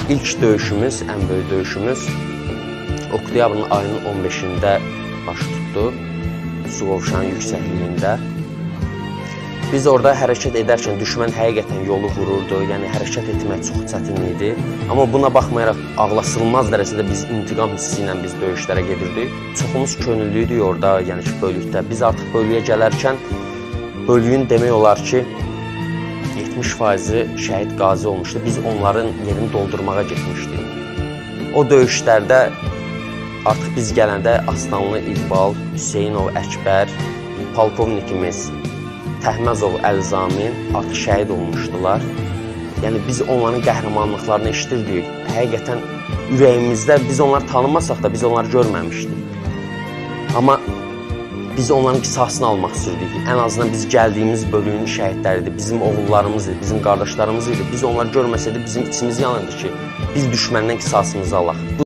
İlk döyüşümüz, ən böyük döyüşümüz oktyabrın ayının 15-də baş tutdu, Suqovuşanın yüksəkliyində. Biz orada hərəkət edərkən düşmən həqiqətən yolu vururdu, yəni hərəkət etmək çox çətin idi. Amma buna baxmayaraq ağlasılmaz dərəcədə biz intiqam hissi ilə biz döyüşlərə gedirdik. Çoxumuz könüllüydük orada, yəni ki, bölükdə. Biz artıq bölüyə gələrkən bölüyün demək olar ki, 70%-i şəhid qazi olmuşdu. Biz onların yerini doldurmağa getmişdik. O döyüşlərdə artıq biz gələndə Aslanlı İqbal, Hüseynov Əkbər, polkovnikimiz Təhməzov Əlzamin artıq şəhid olmuşdular. Yəni biz onların qəhrəmanlıqlarını eşitirdik. Həqiqətən ürəyimizdə biz onları tanımasaq da biz onları görməmişdik. Amma biz onların qisasını almaq istirdik. Ən azından biz gəldiyimiz bölüyün şəhidləridir, bizim oğullarımız idi, bizim qardaşlarımız idi. Biz onları görməsəydik bizim içimiz yanırdı ki, biz düşməndən qisasımızı alaq.